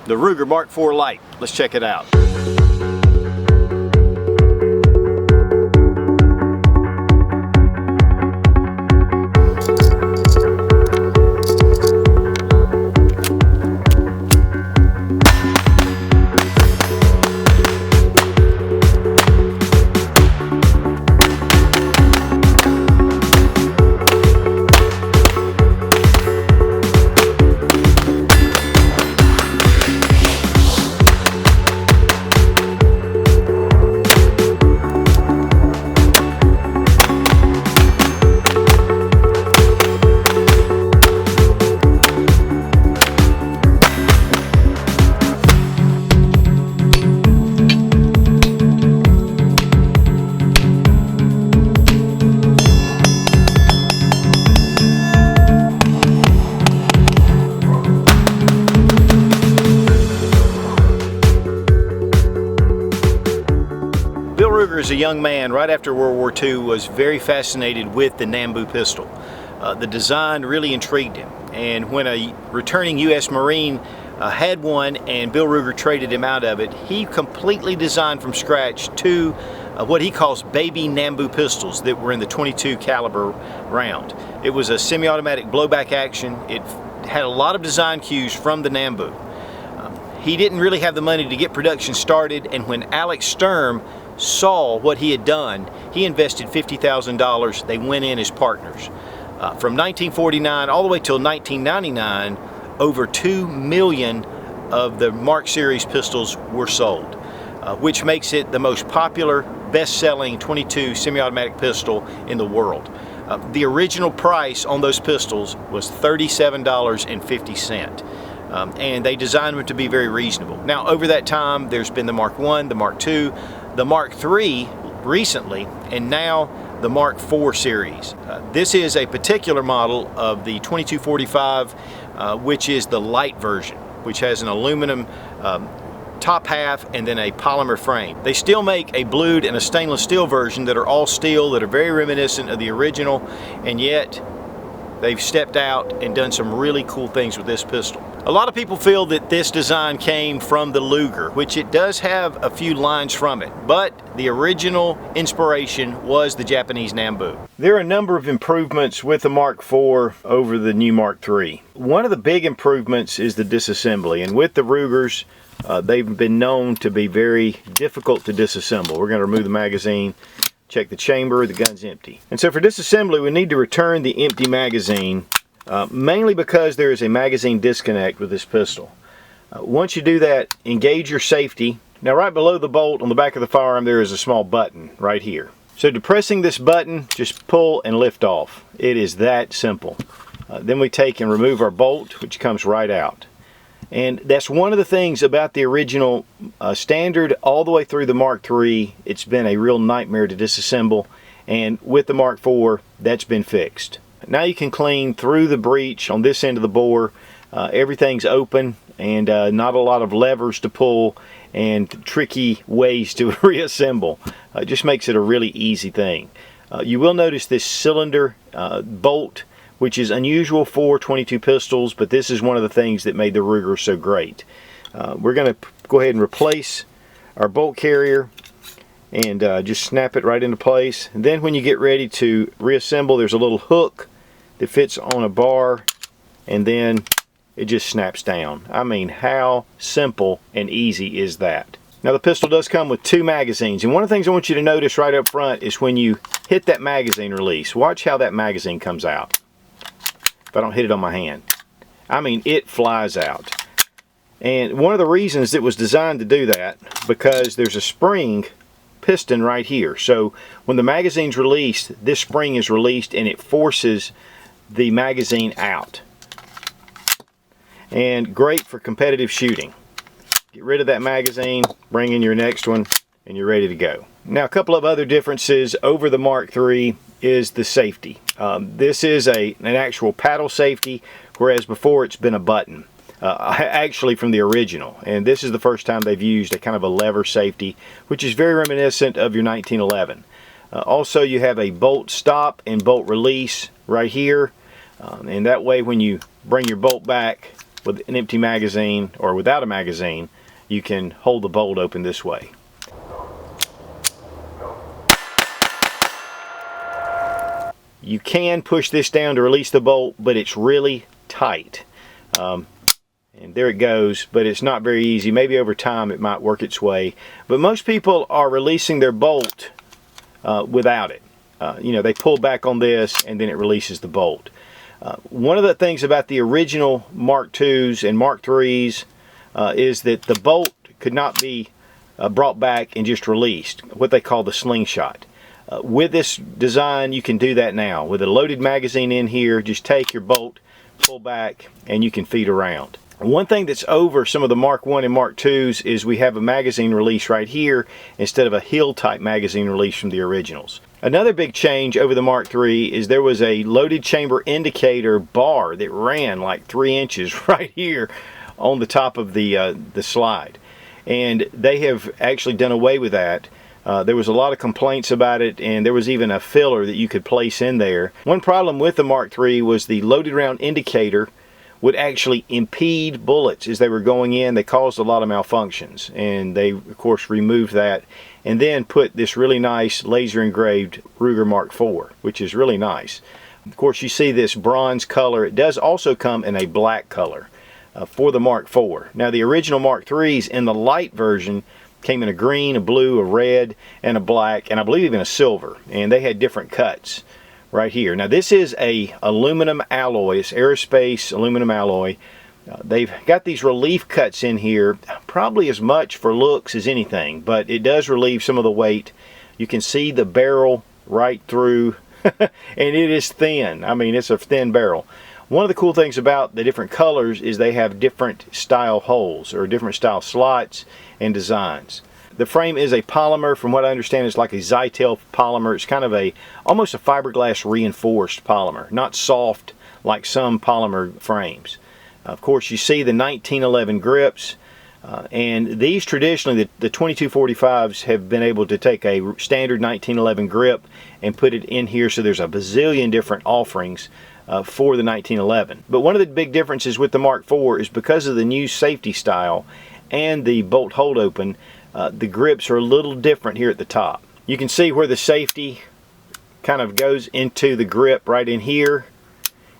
the Ruger Mark IV Lite. Let's check it out. Bill Ruger, as a young man right after World War II, was very fascinated with the Nambu pistol. The design really intrigued him, and when a returning U.S. Marine had one and Bill Ruger traded him out of it, he completely designed from scratch two what he calls baby Nambu pistols that were in the .22 caliber round. It was a semi-automatic blowback action. It had a lot of design cues from the Nambu. He didn't really have the money to get production started, and when Alex Sturm saw what he had done, he invested $50,000. They went in as partners. From 1949 all the way till 1999, over 2 million of the Mark series pistols were sold, which makes it the most popular, best-selling .22 semi-automatic pistol in the world. The original price on those pistols was $37.50. And they designed them to be very reasonable. Now, over that time, there's been the Mark I, the Mark II, the Mark III recently, and now the Mark IV series. This is a particular model of the 2245, which is the Lite version, which has an aluminum top half and then a polymer frame. They still make a blued and a stainless steel version that are all steel, that are very reminiscent of the original, and yet they've stepped out and done some really cool things with this pistol. A lot of people feel that this design came from the Luger, which it does have a few lines from it, but the original inspiration was the Japanese Nambu. There are a number of improvements with the Mark IV over the new Mark III. One of the big improvements is the disassembly, and with the Rugers, they've been known to be very difficult to disassemble. We're going to remove the magazine, check the chamber, the gun's empty. And so for disassembly, we need to return the empty magazine, mainly because there is a magazine disconnect with this pistol. Once you do that, engage your safety. Now, right below the bolt on the back of the firearm, there is a small button right here. So depressing this button, just pull and lift off. It is that simple. Then we take and remove our bolt, which comes right out. And that's one of the things about the original standard all the way through the Mark III. It's been a real nightmare to disassemble, and with the Mark IV, that's been fixed. Now you can clean through the breech on this end of the bore. Everything's open, and not a lot of levers to pull and tricky ways to reassemble. It just makes it a really easy thing. You will notice this cylinder bolt, which is unusual for .22 pistols, but this is one of the things that made the Ruger so great. We're going to go ahead and replace our bolt carrier and just snap it right into place. And then when you get ready to reassemble, there's a little hook that fits on a bar, and then it just snaps down. I mean, how simple and easy is that? Now, the pistol does come with 2 magazines, and one of the things I want you to notice right up front is when you hit that magazine release, watch how that magazine comes out. If I don't hit it on my hand, I mean, it flies out. And one of the reasons it was designed to do that, because there's a spring piston right here. So when the magazine's released, this spring is released and it forces the magazine out. And great for competitive shooting. Get rid of that magazine, bring in your next one, and you're ready to go. Now, a couple of other differences over the Mark III is the safety. This is an actual paddle safety, whereas before it's been a button. Actually from the original, and this is the first time they've used a kind of a lever safety, which is very reminiscent of your 1911. Also, you have a bolt stop and bolt release right here, and that way when you bring your bolt back, with an empty magazine or without a magazine, you can hold the bolt open this way. You can push this down to release the bolt, but it's really tight. And there it goes, but it's not very easy. Maybe over time it might work its way. But most people are releasing their bolt without it. You know, they pull back on this and then it releases the bolt. One of the things about the original Mark IIs and Mark IIIs is that the bolt could not be brought back and just released, what they call the slingshot. With this design, you can do that now. With a loaded magazine in here, just take your bolt, pull back, and you can feed around. One thing that's over some of the Mark I and Mark IIs is we have a magazine release right here instead of a heel type magazine release from the originals. Another big change over the Mark III is there was a loaded chamber indicator bar that ran like 3 inches right here on the top of the slide. And they have actually done away with that. There was a lot of complaints about it, and there was even a filler that you could place in there. One problem with the Mark III was the loaded round indicator would actually impede bullets as they were going in. They caused a lot of malfunctions, and they of course removed that and then put this really nice laser engraved Ruger Mark IV, which is really nice. Of course, you see this bronze color. It does also come in a black color for the Mark IV. Now the original Mark IIIs in the Lite version came in a green, a blue, a red, and a black, and I believe even a silver, and they had different cuts right here. Now this is a aluminum alloy. It's aerospace aluminum alloy. They've got these relief cuts in here, probably as much for looks as anything, but it does relieve some of the weight. You can see the barrel right through and it is thin. I mean, it's a thin barrel. One of the cool things about the different colors is they have different style holes or different style slots and designs. The frame is a polymer. From what I understand, it's like a Zytel polymer. It's kind of almost a fiberglass reinforced polymer, not soft like some polymer frames. Of course, you see the 1911 grips, and these traditionally, the 2245s have been able to take a standard 1911 grip and put it in here, so there's a bazillion different offerings for the 1911. But one of the big differences with the Mark IV is because of the new safety style and the bolt hold open, the grips are a little different here at the top. You can see where the safety kind of goes into the grip right in here,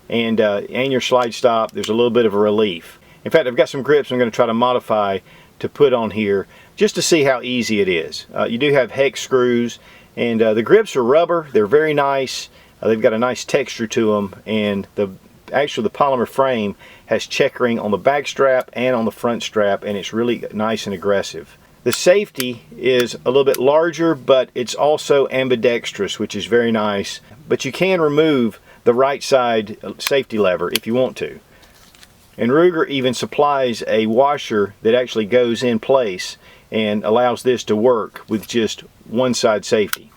and your slide stop, there's a little bit of a relief. In fact, I've got some grips I'm going to try to modify to put on here just to see how easy it is. You do have hex screws, and the grips are rubber. They're very nice. They've got a nice texture to them, and the polymer frame has checkering on the back strap and on the front strap, and it's really nice and aggressive. The safety is a little bit larger, but it's also ambidextrous, which is very nice. But you can remove the right side safety lever if you want to. And Ruger even supplies a washer that actually goes in place and allows this to work with just one side safety.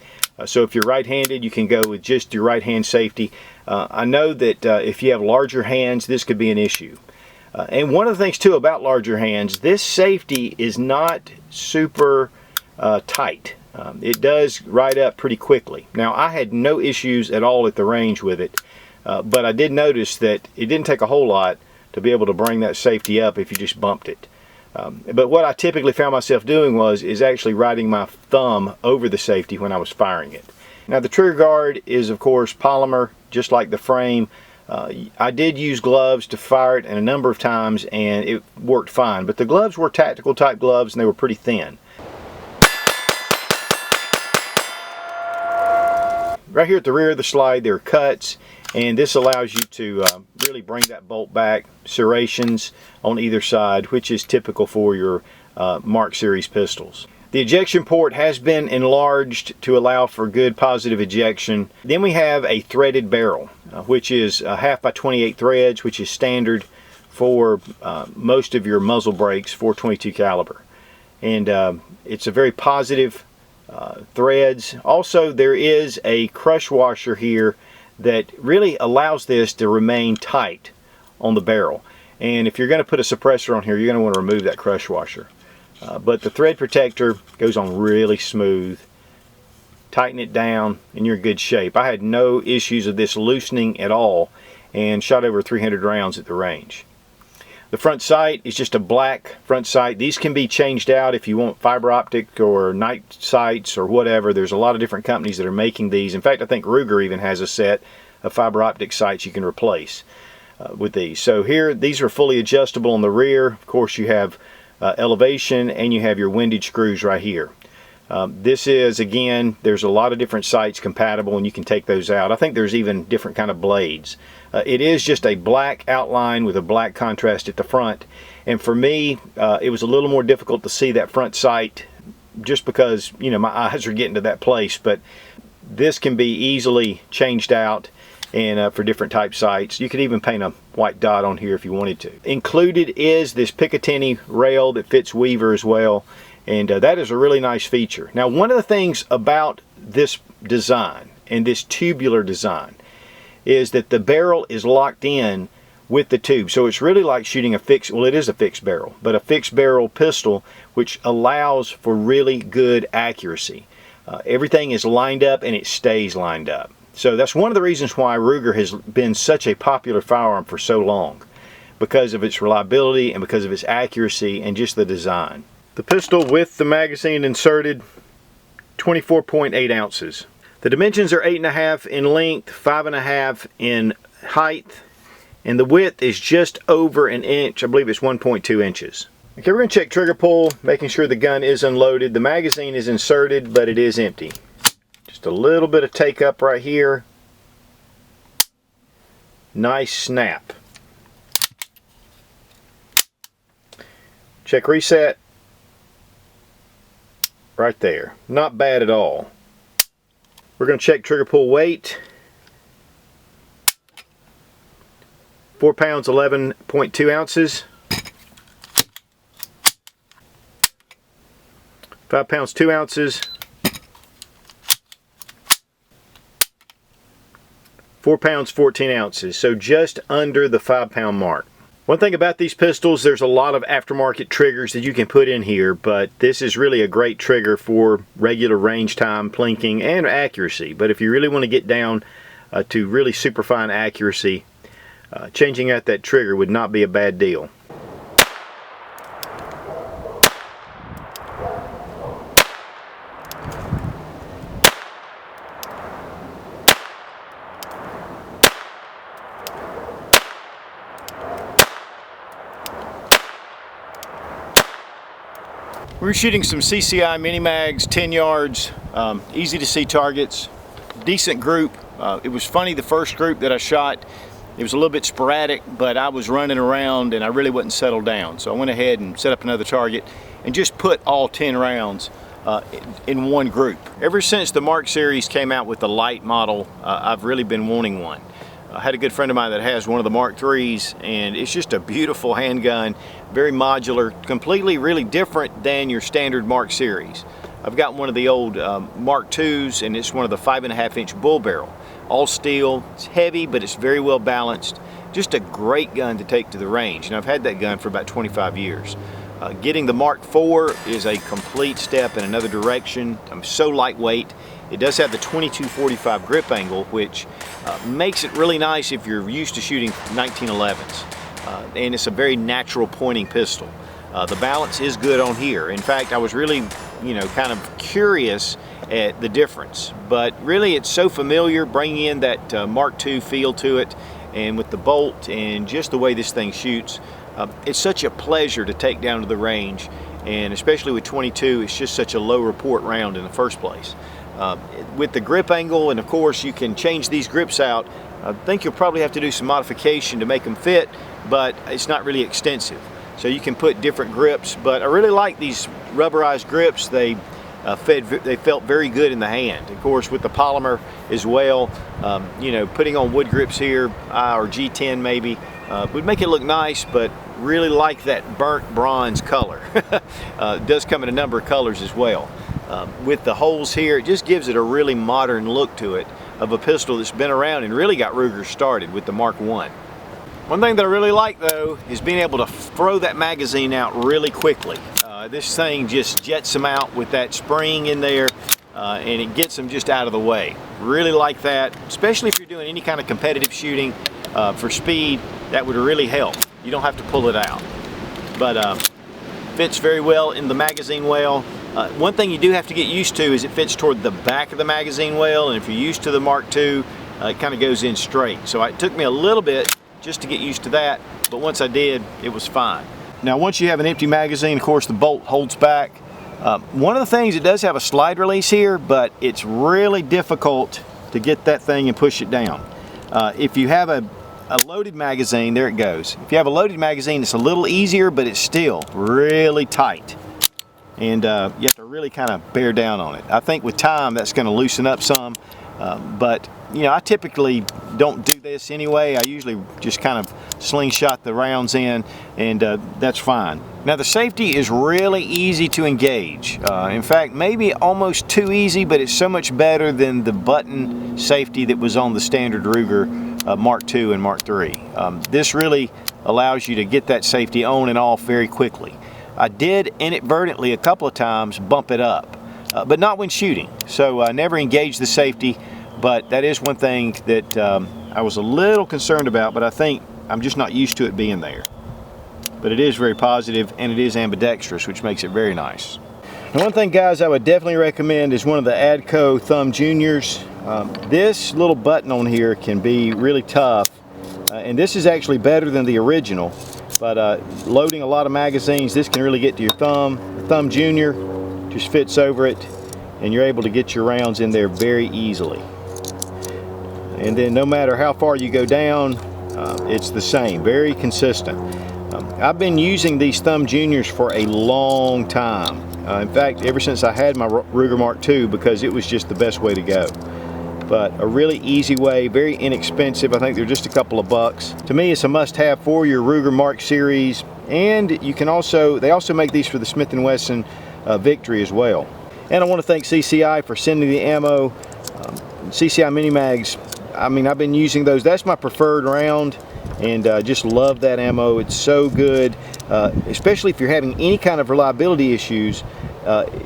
So if you're right-handed, you can go with just your right hand safety. I know that if you have larger hands, this could be an issue. And one of the things too about larger hands, this safety is not super tight. It does ride up pretty quickly. Now I had no issues at all at the range with it, but I did notice that it didn't take a whole lot to be able to bring that safety up if you just bumped it. But what I typically found myself doing is actually riding my thumb over the safety when I was firing it. Now the trigger guard is of course polymer, just like the frame. I did use gloves to fire it a number of times and it worked fine, but the gloves were tactical type gloves and they were pretty thin. Right here at the rear of the slide there are cuts, and this allows you to really bring that bolt back, serrations on either side, which is typical for your Mark series pistols. The ejection port has been enlarged to allow for good positive ejection. Then we have a threaded barrel, which is 1/2 by 28 threads, which is standard for most of your muzzle brakes for .22 caliber. And it's a very positive threads. Also, there is a crush washer here that really allows this to remain tight on the barrel. And if you're going to put a suppressor on here, you're going to want to remove that crush washer. But the thread protector goes on really smooth. Tighten it down and you're in good shape. I had no issues of this loosening at all and shot over 300 rounds at the range. The front sight is just a black front sight. These can be changed out if you want fiber optic or night sights or whatever. There's a lot of different companies that are making these. In fact, I think Ruger even has a set of fiber optic sights you can replace with these. So here, these are fully adjustable on the rear. Of course, you have elevation, and you have your windage screws right here. This is, again, there's a lot of different sights compatible, and you can take those out. I think there's even different kind of blades. It is just a black outline with a black contrast at the front, and for me it was a little more difficult to see that front sight just because, you know, my eyes are getting to that place. But this can be easily changed out, and for different type sights. You could even paint a white dot on here if you wanted to. Included is this Picatinny rail that fits Weaver as well, and that is a really nice feature. Now, one of the things about this design and this tubular design is that the barrel is locked in with the tube. So it's really like shooting a fixed, well, it is a fixed barrel, but a fixed barrel pistol, which allows for really good accuracy. Everything is lined up and it stays lined up. So that's one of the reasons why Ruger has been such a popular firearm for so long, because of its reliability and because of its accuracy and just the design. The pistol with the magazine inserted, 24.8 ounces. The dimensions are 8.5 in length, 5.5 in height, and the width is just over an inch. I believe it's 1.2 inches. Okay, we're going to check trigger pull, making sure the gun is unloaded. The magazine is inserted, but it is empty. Just a little bit of take up right here. Nice snap. Check reset. Right there. Not bad at all. We're going to check trigger pull weight. 4 pounds, 11.2 ounces. 5 pounds, 2 ounces. 4 pounds, 14 ounces. So just under the 5 pound mark. One thing about these pistols, there's a lot of aftermarket triggers that you can put in here, but this is really a great trigger for regular range time, plinking, and accuracy. But if you really want to get down to really super fine accuracy, changing out that trigger would not be a bad deal. We're shooting some CCI mini mags, 10 yards, easy to see targets, decent group. It was funny, the first group that I shot, it was a little bit sporadic, but I was running around and I really wasn't settled down. So I went ahead and set up another target and just put all 10 rounds in one group. Ever since the Mark series came out with the Lite model, I've really been wanting one. I had a good friend of mine that has one of the Mark IIIs, and it's just a beautiful handgun, very modular, completely really different than your standard Mark series. I've got one of the old Mark IIs, and it's one of the 5.5-inch bull barrel. All steel, it's heavy, but it's very well balanced. Just a great gun to take to the range, and I've had that gun for about 25 years. Getting the Mark IV is a complete step in another direction. I'm so lightweight. It does have the 22-45 grip angle, which makes it really nice if you're used to shooting 1911s. And it's a very natural pointing pistol. The balance is good on here. In fact, I was really, kind of curious at the difference. But really, it's so familiar, bringing in that Mark II feel to it, and with the bolt and just the way this thing shoots. It's such a pleasure to take down to the range, and especially with 22, it's just such a low report round in the first place. With the grip angle, and of course you can change these grips out. I think you'll probably have to do some modification to make them fit, but it's not really extensive. So you can put different grips, but I really like these rubberized grips. They felt very good in the hand. Of course, with the polymer as well, putting on wood grips here, or G10 maybe, would make it look nice, but really like that burnt bronze color. It does come in a number of colors as well. With the holes here, it just gives it a really modern look to it, of a pistol that's been around and really got Ruger started with the Mark I. One thing that I really like though is being able to throw that magazine out really quickly. This thing just jets them out with that spring in there, and it gets them just out of the way. Really like that, especially if you're doing any kind of competitive shooting for speed. That would really help. You don't have to pull it out. But fits very well in the magazine well. One thing you do have to get used to is it fits toward the back of the magazine well, and if you're used to the Mark II, it kind of goes in straight. So it took me a little bit just to get used to that, but once I did, it was fine. Now once you have an empty magazine, of course the bolt holds back. One of the things, it does have a slide release here, but it's really difficult to get that thing and push it down. If you have a loaded magazine, there it goes. If you have a loaded magazine, it's a little easier, but it's still really tight. And you have to really kind of bear down on it. I think with time that's going to loosen up some, but you know, I typically don't do this anyway. I usually just kind of slingshot the rounds in, and that's fine. Now the safety is really easy to engage. In fact, maybe almost too easy, but it's so much better than the button safety that was on the standard Ruger Mark II and Mark III. This really allows you to get that safety on and off very quickly. I did inadvertently a couple of times bump it up, but not when shooting. So I never engaged the safety, but that is one thing that I was a little concerned about, but I think I'm just not used to it being there. But it is very positive, and it is ambidextrous, which makes it very nice. And one thing, guys, I would definitely recommend is one of the Adco Thumb Juniors. This little button on here can be really tough, and this is actually better than the original. But loading a lot of magazines, this can really get to your thumb. The Thumb Junior just fits over it, and you're able to get your rounds in there very easily. And then no matter how far you go down, it's the same, very consistent. I've been using these Thumb Juniors for a long time. In fact, ever since I had my Ruger Mark II, because it was just the best way to go. But a really easy way, very inexpensive. I think they're just a couple of bucks. To me, it's a must-have for your Ruger Mark series, and you can also, they also make these for the Smith & Wesson Victory as well. And I want to thank CCI for sending the ammo. CCI Mini Mags, I mean, I've been using those. That's my preferred round, and just love that ammo. It's so good, especially if you're having any kind of reliability issues.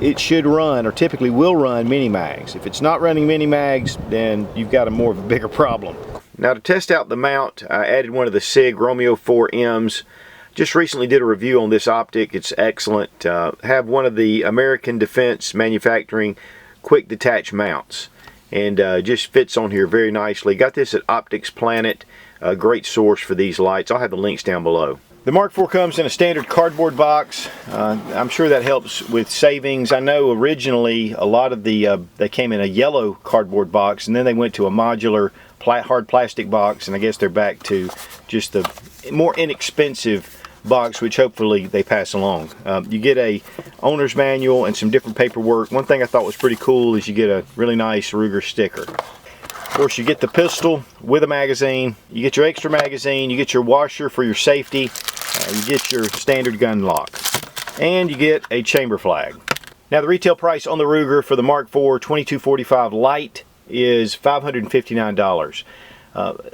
It should run, or typically will run, mini mags. If it's not running mini mags, then you've got a more of a bigger problem. Now to test out the mount, I added one of the SIG Romeo 4Ms. Just recently did a review on this optic. It's excellent. Have one of the American Defense Manufacturing quick detach mounts, and just fits on here very nicely. Got this at Optics Planet. A great source for these lights. I'll have the links down below. The Mark IV comes in a standard cardboard box. I'm sure that helps with savings. I know originally a lot of the they came in a yellow cardboard box, and then they went to a modular hard plastic box, and I guess they're back to just the more inexpensive box, which hopefully they pass along. You get a owner's manual and some different paperwork. One thing I thought was pretty cool is you get a really nice Ruger sticker. Of course, you get the pistol with a magazine, you get your extra magazine, you get your washer for your safety, you get your standard gun lock, and you get a chamber flag. Now the retail price on the Ruger for the Mark IV 2245 Lite is $559.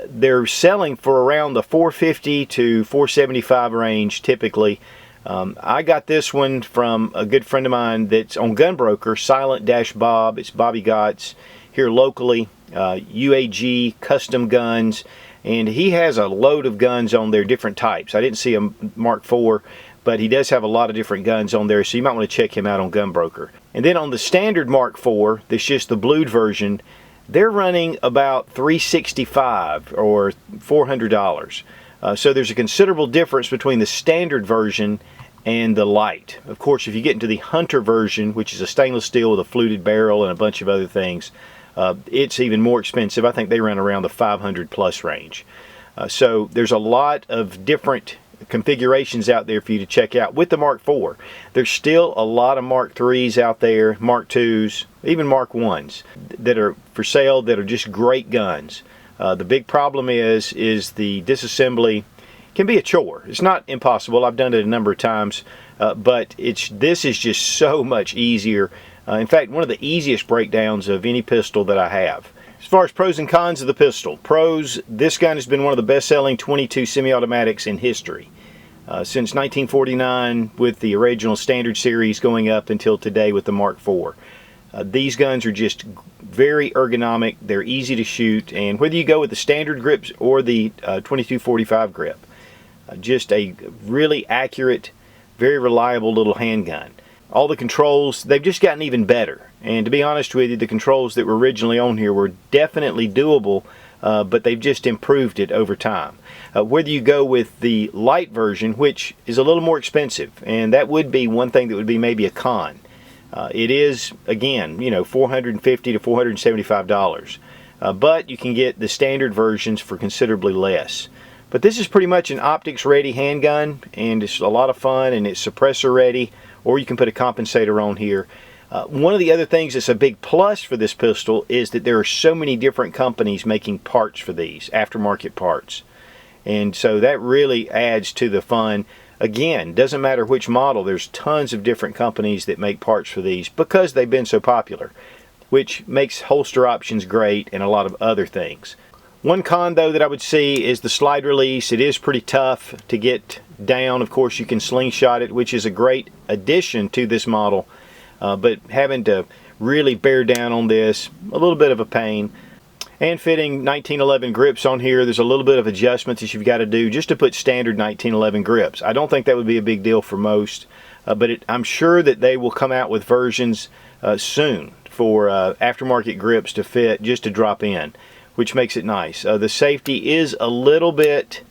They're selling for around the $450 to $475 range typically. I got this one from a good friend of mine that's on Gunbroker, Silent-Bob. It's Bobby Gotts here locally. UAG custom guns, and he has a load of guns on there, different types. I didn't see a Mark IV, but he does have a lot of different guns on there, so you might want to check him out on Gunbroker. And then on the standard Mark IV, that's just the blued version, they're running about $365 or $400. So there's a considerable difference between the standard version and the Lite. Of course, if you get into the Hunter version, which is a stainless steel with a fluted barrel and a bunch of other things, it's even more expensive. I think they run around the 500 plus range. So there's a lot of different configurations out there for you to check out with the Mark IV. There's still a lot of Mark IIIs out there, Mark IIs, even Mark Is that are for sale that are just great guns. The big problem is the disassembly can be a chore. It's not impossible. I've done it a number of times, but this is just so much easier. In fact, one of the easiest breakdowns of any pistol that I have. As far as pros and cons of the pistol. Pros, this gun has been one of the best-selling .22 semi-automatics in history. Since 1949 with the original standard series going up until today with the Mark IV. These guns are just very ergonomic, they're easy to shoot, and whether you go with the standard grips or the 2245 grip, Just a really accurate, very reliable little handgun. All the controls, they've just gotten even better. And to be honest with you, the controls that were originally on here were definitely doable, but they've just improved it over time. Whether you go with the Lite version, which is a little more expensive, and that would be one thing that would be maybe a con. It is, again, you know, $450 to $475. But you can get the standard versions for considerably less. But this is pretty much an optics ready handgun, and it's a lot of fun, and it's suppressor ready, or you can put a compensator on here. One of the other things that's a big plus for this pistol is that there are so many different companies making parts for these, aftermarket parts. And so that really adds to the fun. Again, doesn't matter which model, there's tons of different companies that make parts for these because they've been so popular, which makes holster options great and a lot of other things. One con though that I would see is the slide release. It is pretty tough to get down. Of course you can slingshot it, which is a great addition to this model, but having to really bear down on this, a little bit of a pain. And fitting 1911 grips on here, there's a little bit of adjustments that you've got to do just to put standard 1911 grips. I don't think that would be a big deal for most, but I'm sure that they will come out with versions soon for aftermarket grips to fit, just to drop in, which makes it nice. The safety is a little bit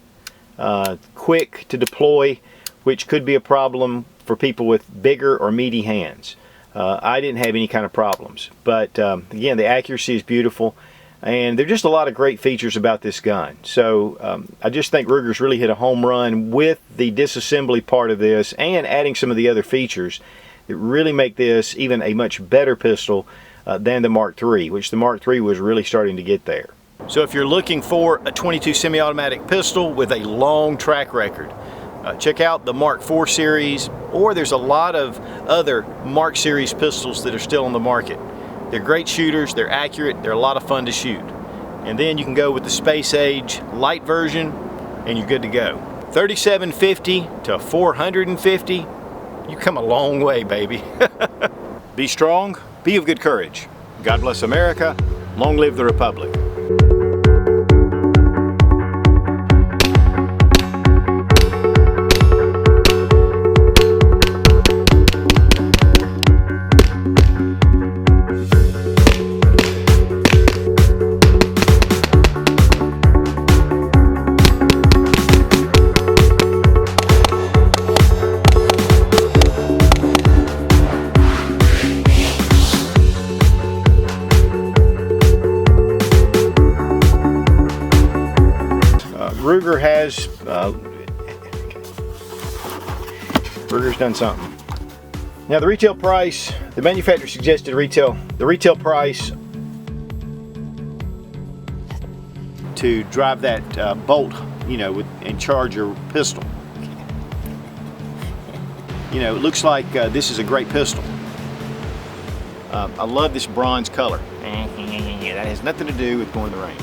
quick to deploy, which could be a problem for people with bigger or meaty hands. I didn't have any kind of problems, but again, the accuracy is beautiful, and there are just a lot of great features about this gun. So I just think Ruger's really hit a home run with the disassembly part of this and adding some of the other features that really make this even a much better pistol than the Mark III, which the Mark III was really starting to get there. So if you're looking for a .22 semi-automatic pistol with a long track record, check out the Mark IV series, or there's a lot of other Mark series pistols that are still on the market. They're great shooters, they're accurate, they're a lot of fun to shoot. And then you can go with the Space Age Lite version and you're good to go. $37.50 to $450, you come a long way, baby. Be strong, be of good courage. God bless America, long live the Republic. Ruger's done something. Now the retail price, the manufacturer suggested the retail price to drive that bolt, you know, and charge your pistol. You know, it looks like this is a great pistol. I love this bronze color. That has nothing to do with going to the range.